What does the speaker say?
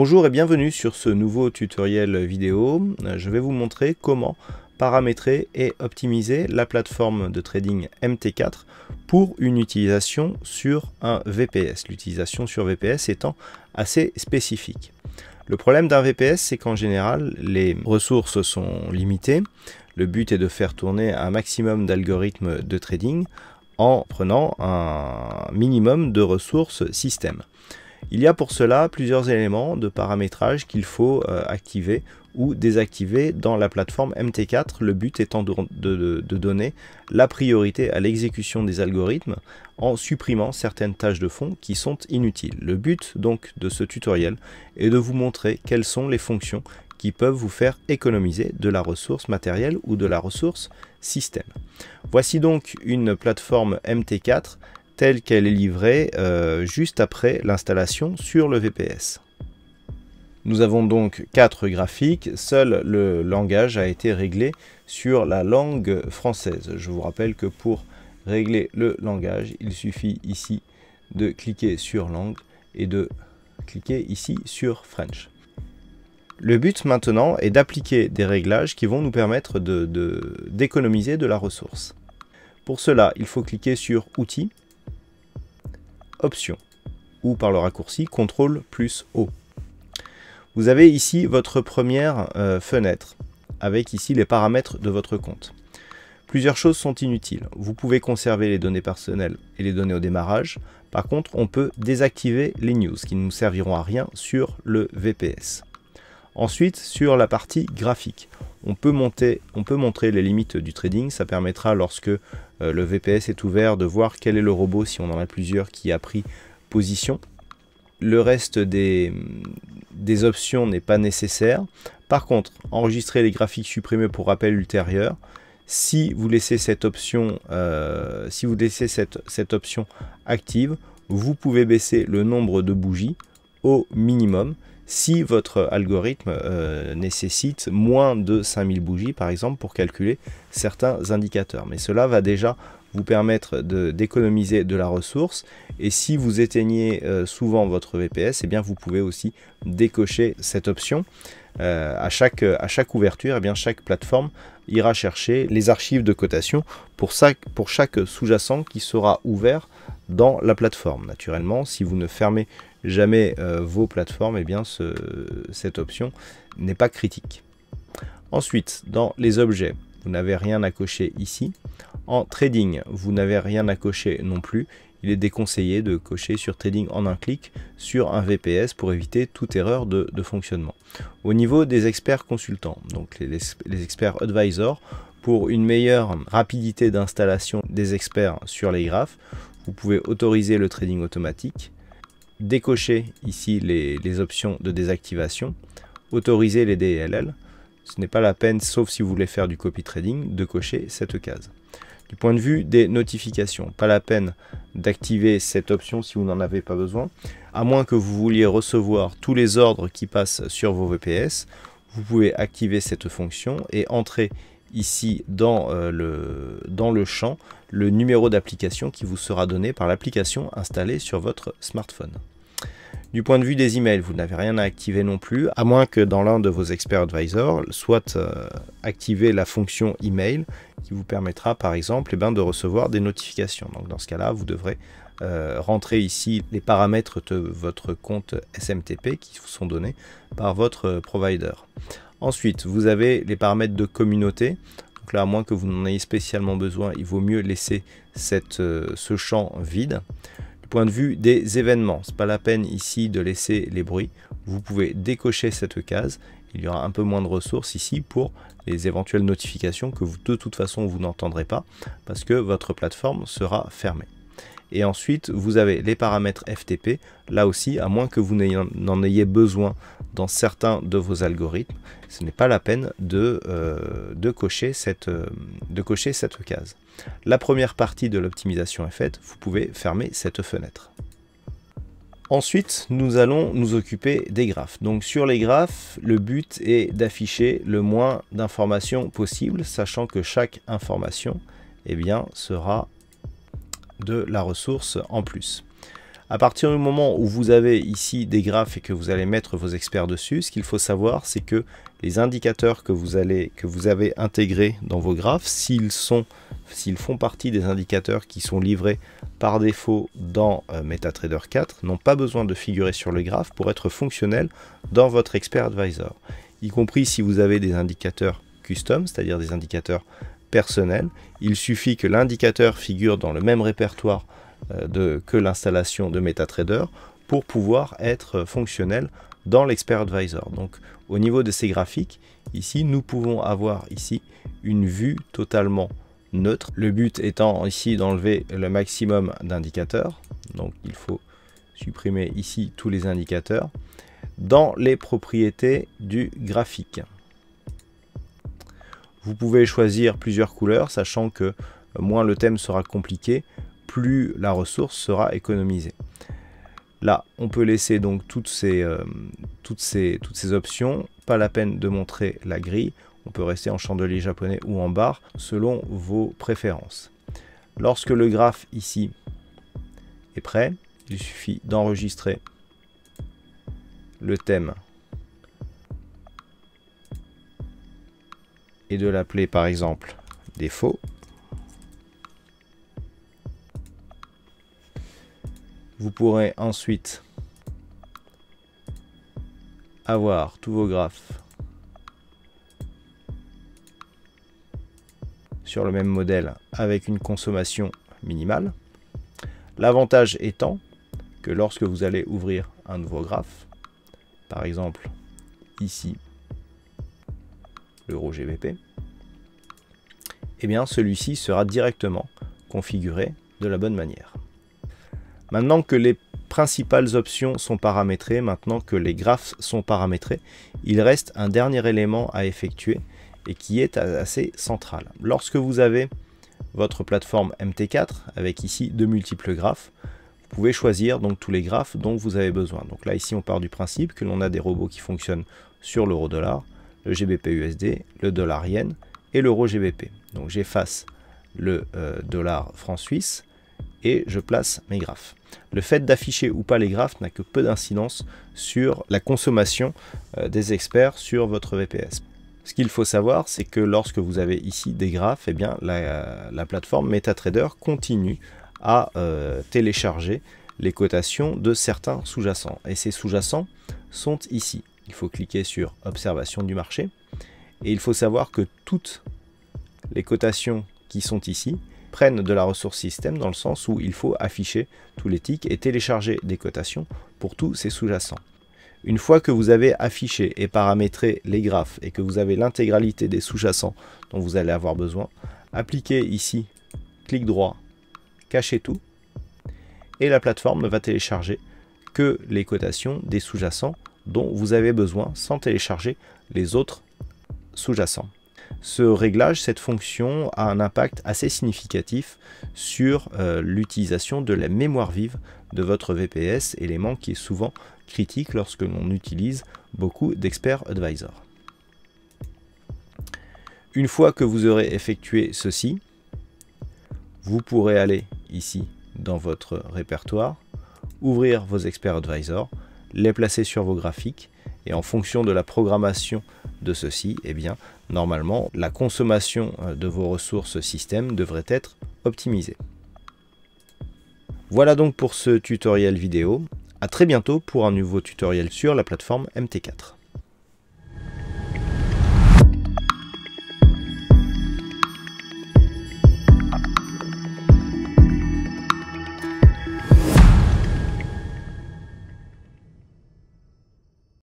Bonjour et bienvenue sur ce nouveau tutoriel vidéo. Je vais vous montrer comment paramétrer et optimiser la plateforme de trading MT4 pour une utilisation sur un VPS. L'utilisation sur VPS étant assez spécifique. Le problème d'un VPS, c'est qu'en général, les ressources sont limitées. Le but est de faire tourner un maximum d'algorithmes de trading en prenant un minimum de ressources système. Il y a pour cela plusieurs éléments de paramétrage qu'il faut activer ou désactiver dans la plateforme MT4, le but étant de donner la priorité à l'exécution des algorithmes en supprimant certaines tâches de fond qui sont inutiles. Le but donc de ce tutoriel est de vous montrer quelles sont les fonctions qui peuvent vous faire économiser de la ressource matérielle ou de la ressource système. Voici donc une plateforme MT4 telle qu'elle est livrée juste après l'installation sur le VPS. Nous avons donc 4 graphiques, seul le langage a été réglé sur la langue française. Je vous rappelle que pour régler le langage, il suffit ici de cliquer sur langue et de cliquer ici sur French. Le but maintenant est d'appliquer des réglages qui vont nous permettre d'économiser de la ressource. Pour cela, il faut cliquer sur Outils, Options, ou par le raccourci CTRL plus O. Vous avez ici votre première fenêtre, avec ici les paramètres de votre compte. Plusieurs choses sont inutiles. Vous pouvez conserver les données personnelles et les données au démarrage. Par contre, on peut désactiver les news, qui ne nous serviront à rien sur le VPS. Ensuite, sur la partie graphique, on peut montrer les limites du trading. Ça permettra, lorsque le VPS est ouvert, de voir quel est le robot, si on en a plusieurs, qui a pris position. Le reste des options n'est pas nécessaire. Par contre, enregistrer les graphiques supprimés pour rappel ultérieur. Si vous laissez cette option, cette option active, vous pouvez baisser le nombre de bougies au minimum. Si votre algorithme nécessite moins de 5000 bougies, par exemple, pour calculer certains indicateurs. Mais cela va déjà vous permettre d'économiser de la ressource. Et si vous éteignez souvent votre VPS, eh bien, vous pouvez aussi décocher cette option. À chaque ouverture, eh bien, chaque plateforme ira chercher les archives de cotation pour chaque sous-jacent qui sera ouvert dans la plateforme. Naturellement, si vous ne fermez jamais vos plateformes, eh bien, cette option n'est pas critique. Ensuite, dans les objets, vous n'avez rien à cocher ici. En trading, vous n'avez rien à cocher non plus. Il est déconseillé de cocher sur trading en un clic sur un VPS pour éviter toute erreur de fonctionnement. Au niveau des experts consultants, donc les experts advisors, pour une meilleure rapidité d'installation des experts sur les graphes, vous pouvez autoriser le trading automatique, décocher ici les options de désactivation, autoriser les DLL. Ce n'est pas la peine, sauf si vous voulez faire du copy trading, de cocher cette case. Du point de vue des notifications, pas la peine d'activer cette option si vous n'en avez pas besoin. À moins que vous vouliez recevoir tous les ordres qui passent sur vos VPS, vous pouvez activer cette fonction et entrer ici dans le champ le numéro d'application qui vous sera donné par l'application installée sur votre smartphone. Du point de vue des emails, vous n'avez rien à activer non plus, à moins que dans l'un de vos experts advisors soit activer la fonction email qui vous permettra par exemple de recevoir des notifications. Donc dans ce cas-là, vous devrez rentrer ici les paramètres de votre compte SMTP qui vous sont donnés par votre provider. Ensuite, vous avez les paramètres de communauté. Donc là, à moins que vous n'en ayez spécialement besoin, il vaut mieux laisser ce champ vide. Point de vue des événements, c'est pas la peine ici de laisser les bruits. Vous pouvez décocher cette case. Il y aura un peu moins de ressources ici pour les éventuelles notifications que de toute façon vous n'entendrez pas parce que votre plateforme sera fermée. Et ensuite, vous avez les paramètres FTP. Là aussi, à moins que vous n'en ayez besoin dans certains de vos algorithmes, ce n'est pas la peine de cocher cette case. La première partie de l'optimisation est faite, vous pouvez fermer cette fenêtre. Ensuite, nous allons nous occuper des graphes. Donc sur les graphes, le but est d'afficher le moins d'informations possible, sachant que chaque information, eh bien, sera de la ressource en plus. À partir du moment où vous avez ici des graphes et que vous allez mettre vos experts dessus, ce qu'il faut savoir, c'est que les indicateurs que vous avez intégrés dans vos graphes, s'ils font partie des indicateurs qui sont livrés par défaut dans MetaTrader 4, n'ont pas besoin de figurer sur le graphe pour être fonctionnels dans votre Expert Advisor. Y compris si vous avez des indicateurs custom, c'est-à-dire des indicateurs personnels, il suffit que l'indicateur figure dans le même répertoire que l'installation de MetaTrader pour pouvoir être fonctionnel dans l'Expert Advisor. Donc au niveau de ces graphiques, ici nous pouvons avoir ici une vue totalement neutre. Le but étant ici d'enlever le maximum d'indicateurs. Donc il faut supprimer ici tous les indicateurs dans les propriétés du graphique. Vous pouvez choisir plusieurs couleurs, sachant que moins le thème sera compliqué, plus la ressource sera économisée. Là, on peut laisser donc toutes ces options. Pas la peine de montrer la grille. On peut rester en chandelier japonais ou en barre selon vos préférences. Lorsque le graphe ici est prêt, il suffit d'enregistrer le thème et de l'appeler par exemple défaut. Vous pourrez ensuite avoir tous vos graphes sur le même modèle avec une consommation minimale. L'avantage étant que lorsque vous allez ouvrir un nouveau graphe, par exemple ici l'euro GBP, eh bien celui-ci sera directement configuré de la bonne manière. Maintenant que les principales options sont paramétrées, maintenant que les graphes sont paramétrés, il reste un dernier élément à effectuer et qui est assez central. Lorsque vous avez votre plateforme MT4 avec ici de multiples graphes, vous pouvez choisir donc tous les graphes dont vous avez besoin. Donc là ici on part du principe que l'on a des robots qui fonctionnent sur l'euro-dollar, le GBP USD, le dollar yen et l'euro GBP. Donc j'efface le dollar franc suisse et je place mes graphes. Le fait d'afficher ou pas les graphes n'a que peu d'incidence sur la consommation des experts sur votre VPS. Ce qu'il faut savoir, c'est que lorsque vous avez ici des graphes, eh bien, la plateforme MetaTrader continue à télécharger les cotations de certains sous-jacents. Et ces sous-jacents sont ici. Il faut cliquer sur Observation du marché. Et il faut savoir que toutes les cotations qui sont ici prennent de la ressource système dans le sens où il faut afficher tous les ticks et télécharger des cotations pour tous ces sous-jacents. Une fois que vous avez affiché et paramétré les graphes et que vous avez l'intégralité des sous-jacents dont vous allez avoir besoin, appliquez ici, clic droit, cachez tout, et la plateforme ne va télécharger que les cotations des sous-jacents dont vous avez besoin sans télécharger les autres sous-jacents. Ce réglage, cette fonction a un impact assez significatif sur l'utilisation de la mémoire vive de votre VPS, élément qui est souvent critique lorsque l'on utilise beaucoup d'Expert Advisor. Une fois que vous aurez effectué ceci, vous pourrez aller ici dans votre répertoire, ouvrir vos Expert Advisor, les placer sur vos graphiques et en fonction de la programmation de ceci, eh bien, normalement, la consommation de vos ressources système devrait être optimisée. Voilà donc pour ce tutoriel vidéo. À très bientôt pour un nouveau tutoriel sur la plateforme MT4.